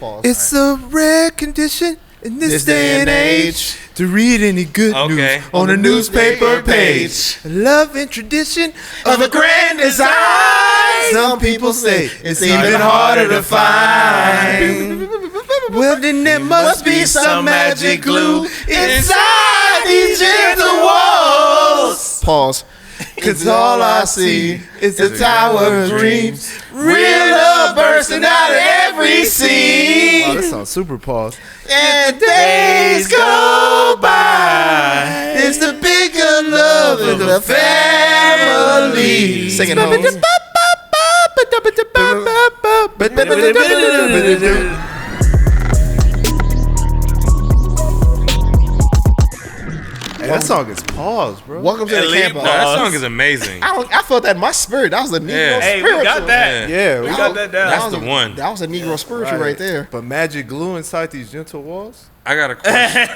Pause. It's a rare condition in this day and age to read any good news on a newspaper page. Love and tradition of a grand design. Some people say it's even harder to find. Well, then there must be some magic glue inside these gentle walls. Pause. Cause all I see is a tower of dreams. Real love bursting out of every scene. Wow, that sounds super pause. And days go by. It's the bigger love of the family. Singing hoes. Hey, that song is pause, bro. Welcome to the Campout. No, that song is amazing. I felt that in my spirit. That was a Negro Hey, spiritual. we got that. Yeah, We got that down. That's the one. That was a Negro spiritual right there. But magic glue inside these gentle walls? I got a question.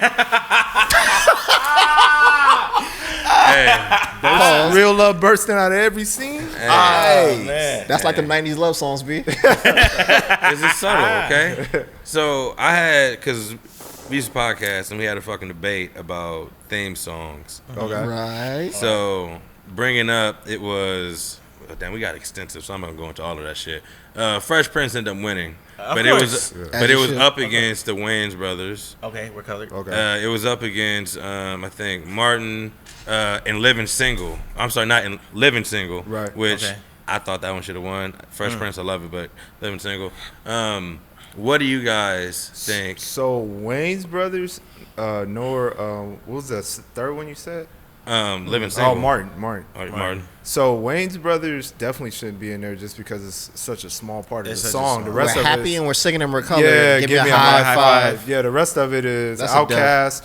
Hey, Real love bursting out of every scene? Hey, man. that's like the 90s love songs, B. is it subtle? Okay. So I had, because we used to podcast and we had a fucking debate about theme songs. Okay. Right. So bringing up, it was, damn, we got extensive, so I'm not gonna go into all of that shit. Fresh Prince ended up winning, but it was up against the Wayans brothers. Okay, we're colored. Okay. It was up against I think Martin and Living Single. I'm sorry, not in Living Single. Right. Which Okay. I thought that one should have won. Fresh Prince, I love it, but Living Single. What do you guys think? So Wayne's brothers, what was that third one you said? Living Single. Oh, Martin. Martin. So Wayne's brothers definitely shouldn't be in there just because it's such a small part of It's the such a song. The small- rest We're of happy it, and we're singing and we're colored. yeah, give me a high five. Yeah, the rest of it is That's a Outkast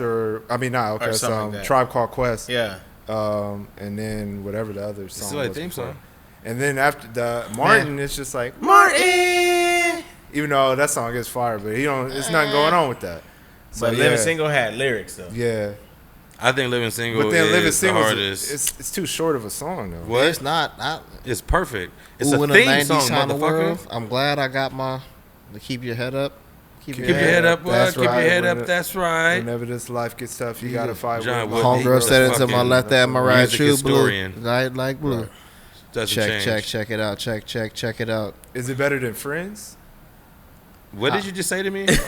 not Outkast, something like that. Tribe Called Quest. Yeah. And then whatever the other song Still like was theme before. song. And then after the Martin, it's just like Martin. Even though that song is fire, but it's nothing going on with that. So, But Living Single had lyrics, though. Yeah. I think Living Single But then Living is the Single, hardest. it's too short of a song though. What? It's not. It's perfect. It's Ooh, a in the theme 90s song, kind of world. motherfucker. I'm glad I got my keep your head up. Keep your head up, That's keep your right. head up. That's right. Whenever this life gets tough, you gotta fight. John with Wood. Homegirl said it to my fucking left and my right. music True blue. historian. Light like blue. Doesn't Check change. it out. Check it out. Is it better than Friends? What did you just say to me? Is Is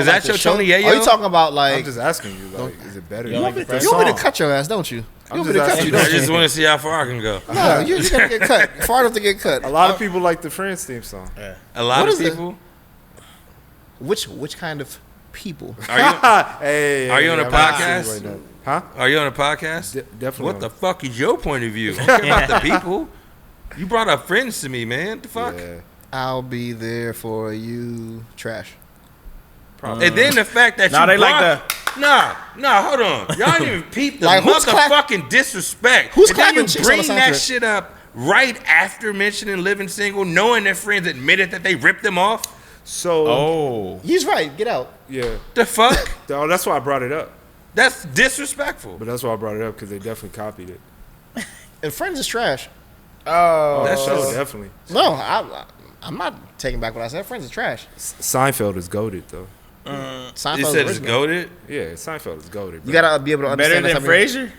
that your Tony Yayo? Are you talking about I'm like? just asking you. Like, is it better? You than like the the first You want me song? to cut your ass, don't you? You I'm want me to just cut you, asking. I don't just you? want to see how far I can go. No, you're gonna get cut. Far enough to get cut. A lot of people like the Friends theme song. Yeah. A lot What of is it? people. Which kind of people? Are you Hey, Are you on a I'm not podcast? seeing right now. Huh? Are you on a podcast? Definitely. What the fuck is your point of view? I don't care about the people. You brought up Friends to me, man. The fuck? Yeah. I'll be there for you. Trash. And then the fact that Nah, you they like brought, Nah, hold on. Y'all didn't even peep the Like, who's motherfucking disrespect. Who's and then clapping you chicks on bring the that soundtrack? shit up right after mentioning Living Single, knowing their friends admitted that they ripped them off. So, Oh. He's right. Get out. yeah. The fuck? Oh, that's why I brought it up. That's disrespectful. But that's why I brought it up because they definitely copied it. And Friends is trash. Oh. That's Oh, just definitely. No, I'm not taking back what I said. Friends is trash. Seinfeld is goated though. Seinfeld you is said it's original. goated. Yeah, Seinfeld is goated. You gotta be able to Better understand. than that's how many- Frasier?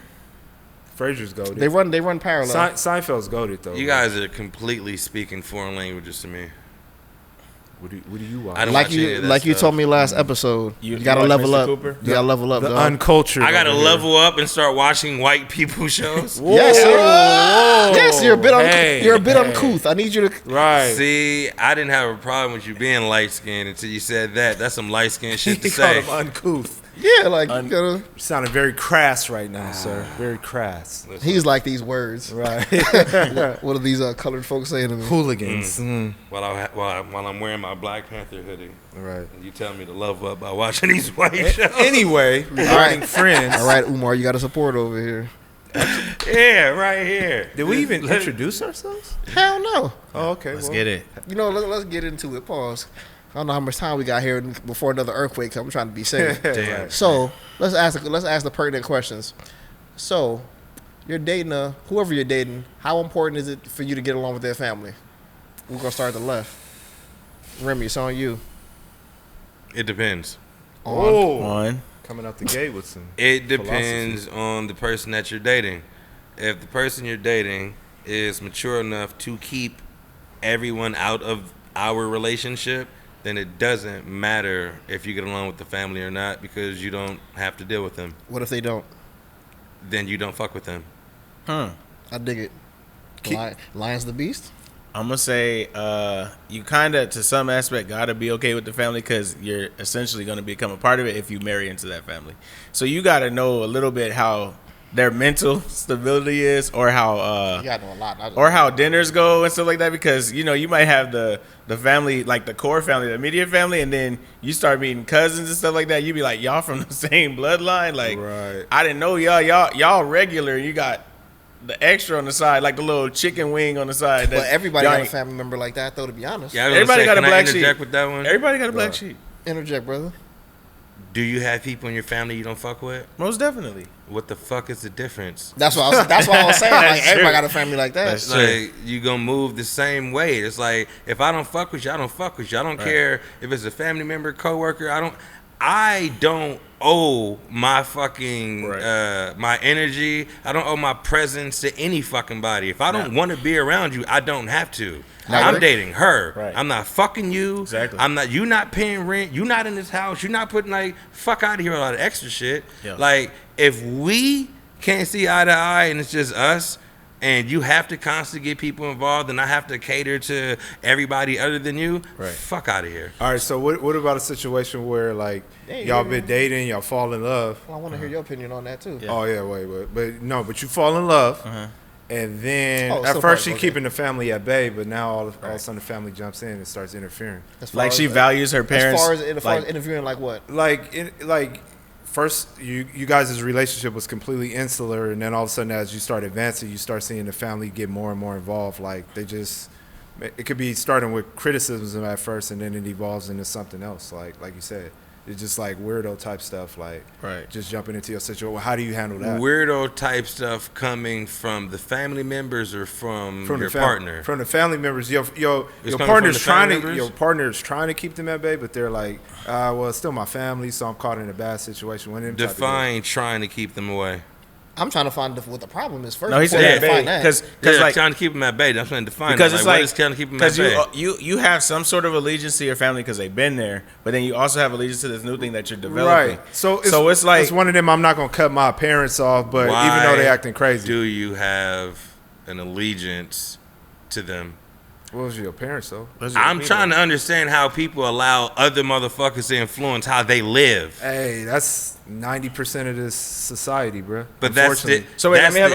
Frasier's goated. They run parallel. Seinfeld's goated though. You guys are completely speaking foreign languages to me. What do you watch? I don't like watch any you of that like you stuff. told me last episode. You gotta watch level Mr. up. Cooper? You gotta level up. The dog. uncultured. I gotta over here. level up and start watching white people shows. Yes, sir. Yes, you're a bit Hey, you're a bit hey. uncouth. I need you to. Right. See, I didn't have a problem with you being light skinned until you said that. That's some light skinned shit to He called say. him uncouth. Yeah, like you gotta. You sounded very crass right now, sir. Very crass. He's like these words. Right. What are these colored folks saying to me? Hooligans. While I'm wearing my Black Panther hoodie, Right. and you tell me to love up by watching these white shows. Anyway, regarding Friends. All right, Umar, you got to support over here. Yeah, right here. Did we even introduce ourselves? Hell no. Oh, okay. Let's get it. You know, let's get into it. Pause. I don't know how much time we got here before another earthquake comes. I'm trying to be safe. Damn. So let's ask the pertinent questions. So you're dating whoever you're dating. How important is it for you to get along with their family? We're gonna start at the left. Remy, it's on you. It depends. One. Coming out the gate with some. It depends on the person that you're dating. If the person you're dating is mature enough to keep everyone out of our relationship, then it doesn't matter if you get along with the family or not, because you don't have to deal with them. What if they don't? Then you don't fuck with them. I dig it. Lion's the beast? I'm going to say you kind of, to some aspect, got to be okay with the family because you're essentially going to become a part of it if you marry into that family. So you got to know a little bit how their mental stability is, or how you got to know a lot. or how dinners go and stuff like that, because you might have the family, like the core family, the immediate family, and then you start meeting cousins and stuff like that. You be like, y'all from the same bloodline, like right. I didn't know y'all regular. You got the extra on the side, like the little chicken wing on the side. But everybody got a family member like that, though, to be honest. Yeah, everybody got a black sheep. Interject with that one? Everybody got a black sheep. Interject, brother. Do you have people in your family you don't fuck with? Most definitely. What the fuck is the difference? That's what I was saying. Like, everybody got a family like that. That's like, you gonna move the same way. It's like, if I don't fuck with you, I don't fuck with you. I don't care if it's a family member, coworker. I don't owe my fucking my energy. I don't owe my presence to any fucking body. If I don't want to be around you, I don't have to. I'm dating her. Right. I'm not fucking you. Exactly. You not paying rent. You not in this house. You not putting like fuck out of here with a lot of extra shit. Yeah. Like, if we can't see eye to eye and it's just us, and you have to constantly get people involved, and I have to cater to everybody other than you, fuck out of here. All right, so what about a situation where, like, y'all been dating, y'all fall in love? Well, I want to hear your opinion on that, too. Yeah. Oh, yeah, wait. But you fall in love, and then at first she keeping the family at bay, but now all of a sudden the family jumps in and starts interfering. Like, she values her parents. As far as interfering, like what? First, you guys' relationship was completely insular, and then all of a sudden, as you start advancing, you start seeing the family get more and more involved. Like, it could be starting with criticism at first, and then it evolves into something else. Like you said, it's just like weirdo type stuff. Like, just jumping into your situation. Well, how do you handle that? Weirdo type stuff coming from the family members or from your partner? From the family members. Your partner's trying to keep them at bay, but they're like, well, it's still my family, so I'm caught in a bad situation. Define trying to keep them away. I'm trying to find what the problem is first. No, he said because like trying to keep them at bay. That's trying to define because it. It's like, what is trying to keep them at bay? You have some sort of allegiance to your family because they've been there, but then you also have allegiance to this new thing that you're developing. Right. So it's like it's one of them. I'm not gonna cut my parents off, but even though they acting crazy, do you have an allegiance to them? What was your parents though? I'm trying to understand how people allow other motherfuckers to influence how they live. Hey, that's 90% of this society, bro. But that's the so wait. Let me have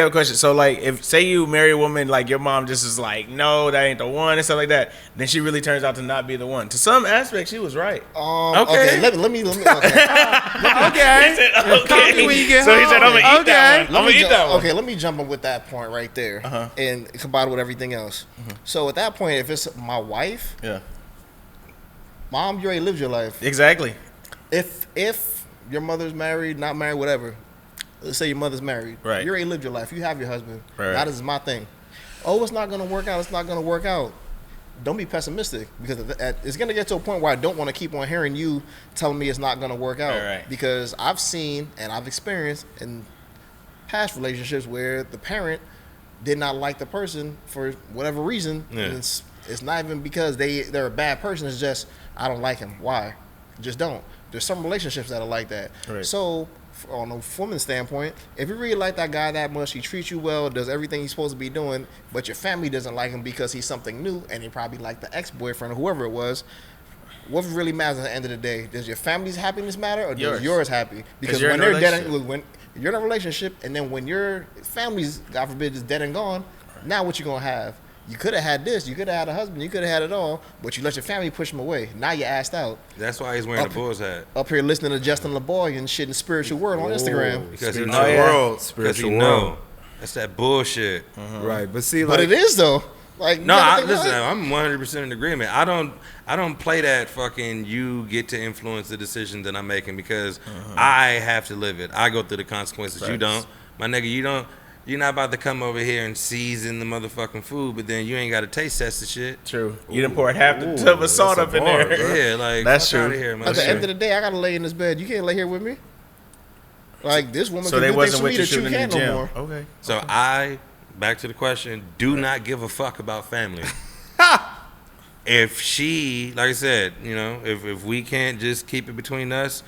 a question. So like, if say you marry a woman, like your mom just is like, no, that ain't the one and stuff like that, then she really turns out to not be the one. To some aspect, she was right. Okay. Let me. Okay. Okay. He said, okay. When you get so he said, I'm gonna eat that one. I'm gonna eat that one. Okay, let me jump in with that point right there, and combine it with everything else. So at that point, if it's my wife, mom, you already lived your life. Exactly. If your mother's married, not married, whatever. Let's say your mother's married. Right. You already lived your life. You have your husband. Right. That is my thing. Oh, it's not going to work out. It's not going to work out. Don't be pessimistic, because it's going to get to a point where I don't want to keep on hearing you telling me it's not going to work out. Right. Because I've seen and I've experienced in past relationships where the parent did not like the person for whatever reason. Yeah. And it's not even because they're a bad person. It's just, I don't like him. Why? Just don't. There's some relationships that are like that. Right. So, on a woman's standpoint, if you really like that guy that much, he treats you well, does everything he's supposed to be doing, but your family doesn't like him because he's something new, and he probably like the ex-boyfriend or whoever it was, what really matters at the end of the day? Does your family's happiness matter, or does yours happy? Because when they're dead, when you're in a relationship, and then when your family's, God forbid, is dead and gone, now what you gonna have? You could have had this. You could have had a husband. You could have had it all, but you let your family push him away. Now you're asked out. That's why he's wearing a Bulls hat. Up here listening to Justin LeBoy and shit in the spiritual world on Instagram. Because he knows. That's that bullshit. Right, but see, but it is though. Like, no, listen, I'm 100% in agreement. I don't play that fucking you get to influence the decision that I'm making, because I have to live it. I go through the consequences. You don't. My nigga, you don't. You're not about to come over here and season the motherfucking food, but then you ain't got to taste test the shit. True. You done poured half the tub of salt up in there. Yeah, like that's true. Here, at the end of the day, I gotta lay in this bed. You can't lay here with me. Like this woman. So they can do wasn't things with for you me shooting that in the you gym. can't no more. Okay. So back to the question, do not give a fuck about family. If she, like I said, if we can't just keep it between us,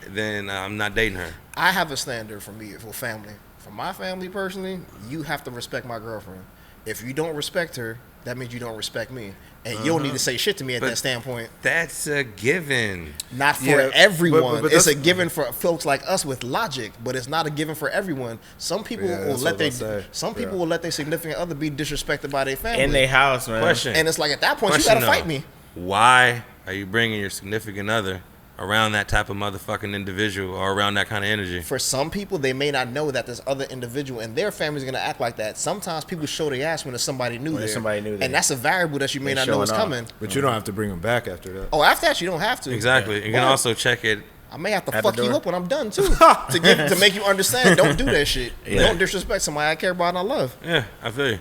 then I'm not dating her. I have a standard for me, for family. For my family personally, you have to respect my girlfriend. If you don't respect her, that means you don't respect me. And you don't need to say shit to me at that standpoint. That's a given. Not for everyone. It's a given for folks like us with logic, but it's not a given for everyone. Some people will let their significant other be disrespected by their family. In their house, man. Question. And it's like at that point, you gotta fight me. Why are you bringing your significant other around that type of motherfucking individual or around that kind of energy? For some people, they may not know that this other individual and their family's gonna act like that. Sometimes people show their ass when there's somebody new there. And that's a variable that you may not know is coming. But you don't have to bring them back after that. Oh, after that, you don't have to. Exactly. You can also check it. I may have to fuck you up when I'm done too, to make you understand. Don't do that shit. Don't disrespect somebody I care about and I love. Yeah, I feel you.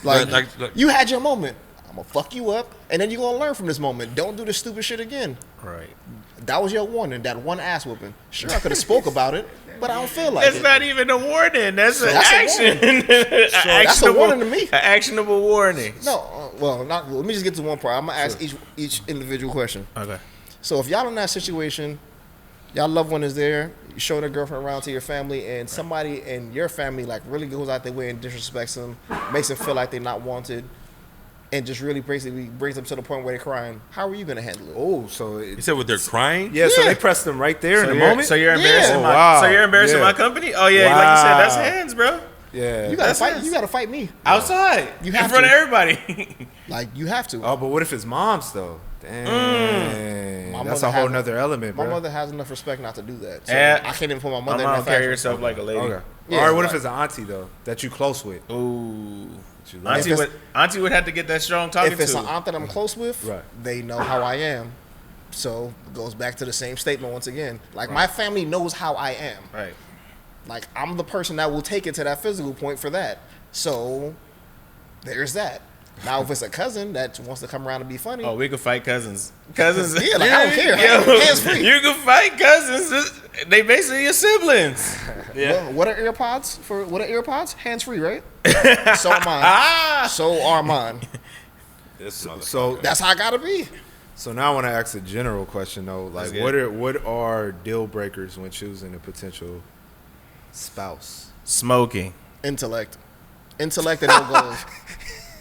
Like you had your moment. I'm gonna fuck you up, and then you're gonna learn from this moment. Don't do this stupid shit again. Right. That was your warning. That one ass whooping. Sure, I could have spoke about it, but I don't feel like That's not even a warning. That's an action. That's a warning to me. An actionable warning. No, not. Let me just get to one part. I'm gonna ask each individual question. Okay. So if y'all in that situation, y'all loved one is there, you show their girlfriend around to your family, and somebody in your family like really goes out their way and disrespects them, makes them feel like they're not wanted, and just really basically brings them to the point where they're crying, how are you going to handle it? Oh, so You said with their crying? Yeah, so they pressed them right there in the moment? So you're embarrassing my company? Oh, yeah, like you said, that's hands, bro. Yeah. You gotta fight. You gotta fight me outside. You have in front to. of everybody. Like you have to. Oh, but what if it's moms though? Dang, that's a whole nother element, bro. My mother has enough respect not to do that. So I can't even put my mother in that carry yourself like a lady. Okay. Yeah, all right, what if it's an auntie though that you close with? Ooh. Auntie would have to get that strong talking to. If it's an aunt that I'm close with, they know how I am. So it goes back to the same statement once again. Like my family knows how I am. Right. Like I'm the person that will take it to that physical point for that. So there's that. Now if it's a cousin that wants to come around and be funny, we could fight cousins. Cousins, yeah, like I don't care. Hands free. You can fight cousins. They basically your siblings. Yeah. Well, what are earpods? Hands free, right? So are mine. So are mine. So that's how I gotta be. So now I want to ask a general question though. Like, what are deal breakers when choosing a potential spouse? Smoking. Intellect and no goals.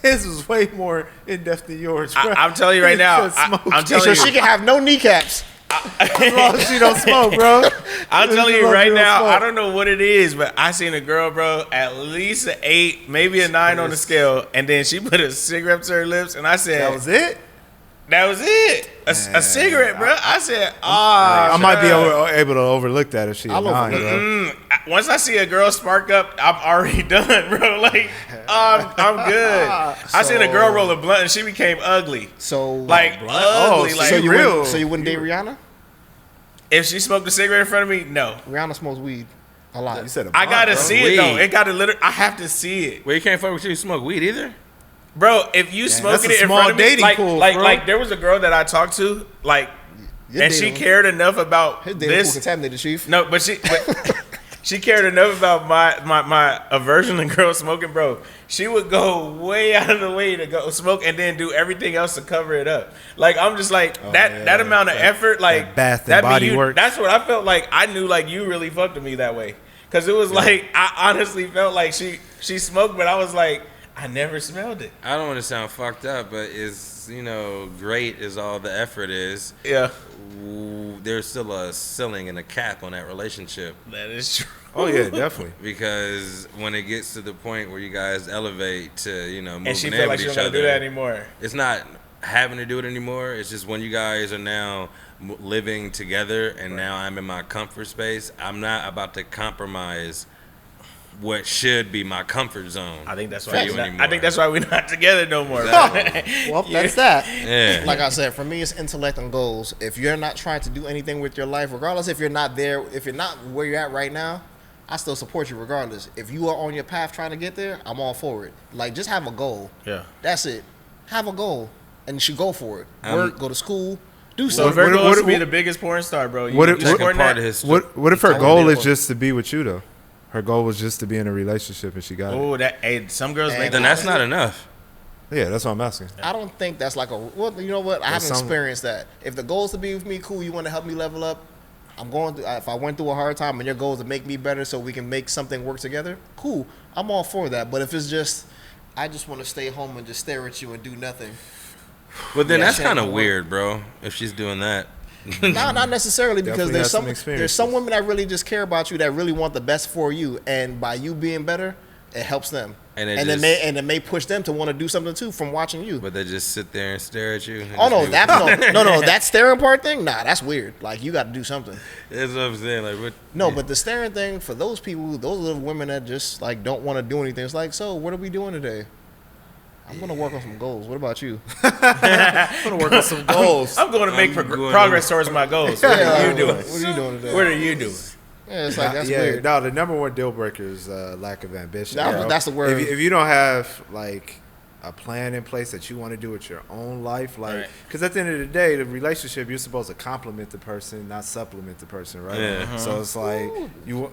His was way more in depth than yours, bro. I'm telling you right now. I'm telling you, she can have no kneecaps. She don't smoke, bro. I'm telling you right now. I don't know what it is, but I seen a girl, bro, at least an 8, maybe a 9 on the scale, and then she put a cigarette to her lips, and I said, "That was it." That was it. A cigarette, bro. I said, I might be able to overlook that if she's 9, bro. Once I see a girl spark up, I'm already done, bro. Like, I'm good. I seen a girl roll a blunt and she became ugly. So, like, ugly. Like, so you wouldn't date Rihanna? If she smoked a cigarette in front of me, no. Rihanna smokes weed a lot. You said a blunt, I gotta see it, though. Weed. It gotta literally, I have to see it. Well, you can't fuck with you smoke weed either? Bro, if you smoking it in front of me, like there was a girl that I talked to, like, and she cared enough about this. Contaminated, Chief. No, but she cared enough about my aversion to girls smoking, bro. She would go way out of the way to go smoke and then do everything else to cover it up. Like, I'm just like, that amount of effort, like, Bath and Body Works. That's what I felt like. I knew, like, you really fucked with me that way. Because it was like, I honestly felt like she smoked, but I was like, I never smelled it. I don't want to sound fucked up, but it's, great as all the effort is. Yeah. There's still a ceiling and a cap on that relationship. That is true. Oh, yeah, definitely. Because when it gets to the point where you guys elevate to, moving and she in feel like with she each don't other, do that anymore. It's not having to do it anymore. It's just when you guys are now living together and now I'm in my comfort space, I'm not about to compromise what should be my comfort zone. I think that's why we're not together no more. Well, that's that. Yeah. Like I said, for me, it's intellect and goals. If you're not trying to do anything with your life, regardless if you're not there, if you're not where you're at right now, I still support you regardless. If you are on your path trying to get there, I'm all for it. Like, just have a goal. Yeah. That's it. Have a goal, and you should go for it. Work, go to school, do So if something. her goal is to be the biggest porn star, bro, you What supporting part that? of his. What if her Totally goal is different. just to be with you though? Her goal was just to be in a relationship, and she got it. Oh, that. Hey, some girls make Then that. that's not enough. Yeah, that's what I'm asking. I don't think that's like a. Well, you know what? I haven't some- experienced that. If the goal is to be with me, cool. You want to help me level up. I'm going through. If I went through a hard time and your goal is to make me better, so we can make something work together, cool. I'm all for that. But if it's just, I just want to stay home and just stare at you and do nothing. But then Yeah, that's shit kind of don't weird, bro. If she's doing that. No, not necessarily, because Definitely has some there's experiences. some women that really just care about you, that really want the best for you, and by you being better, it helps them, And and it may push them to want to do something too from watching you. But they just sit there and stare at you. and Oh no, just be- no, that staring part thing, nah, that's weird. Like, you got to do something. That's what I'm saying. Like, what? No, yeah. but the staring thing, for those people, those are the women that just like don't want to do anything. It's like, so what are we doing today? I'm gonna work on some goals. What about you? I'm gonna work on some goals. I'm going to make I'm going progress towards my goals. What are you doing? What are you doing today? What are you doing? Yeah, it's like, that's yeah, weird. no, the number one deal breaker is lack of ambition. That's the word. If you don't have like a plan in place that you want to do with your own life, like, because at the end of the day, the relationship, you're supposed to complement the person, not supplement the person, right? Yeah. So it's like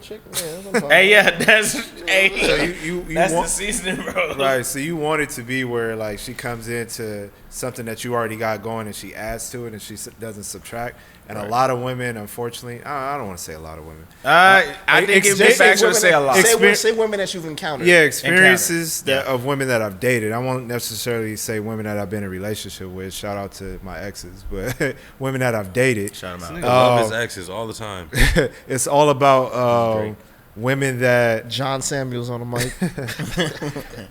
Chick, yeah, that's what I'm talking Hey, yeah, that's hey. so you That's want, the seasoning, bro. right? So you want it to be where like she comes into something that you already got going and she adds to it and she doesn't subtract. And a lot of women, unfortunately, I don't want to say a lot of women. I think it'd be Just say factual to say a lot. Say women that you've encountered. Yeah, experiences Encounter. of women that I've dated. I won't necessarily say women that I've been in a relationship with. Shout out to my exes, but women that I've dated. Shout This him nigga out. love his exes all the time. It's all about women that John Samuels on the mic.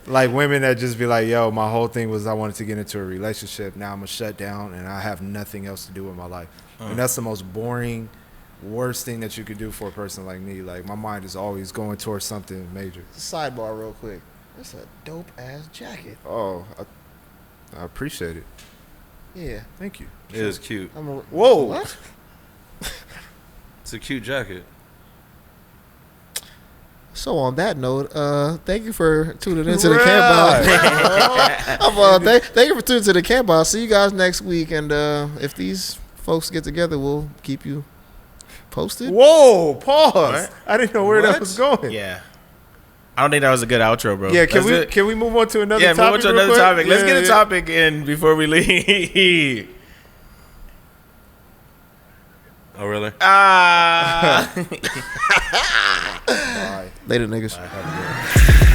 like women that just be like, yo, my whole thing was I wanted to get into a relationship. Now I'm gonna shut down and I have nothing else to do with my life. And that's the most boring, worst thing that you could do for a person like me. Like, my mind is always going towards something major. Sidebar, real quick. That's a dope ass jacket. Oh, I appreciate it. Yeah. Thank you. It was cute. Whoa. What? It's a cute jacket. So on that note, thank you for tuning into the Campout. Thank you for tuning to the Campout. See you guys next week, and if these folks get together, we'll keep you posted. Whoa, pause. What? I didn't know where that What? was going. Yeah. I don't think that was a good outro, bro. Yeah, can Let's we move on to another Yeah, topic? move on to real another quick? topic. Let's Yeah, get a yeah. topic in before we leave. Oh, really? Ah. Bye. Later, niggas. Have a good one.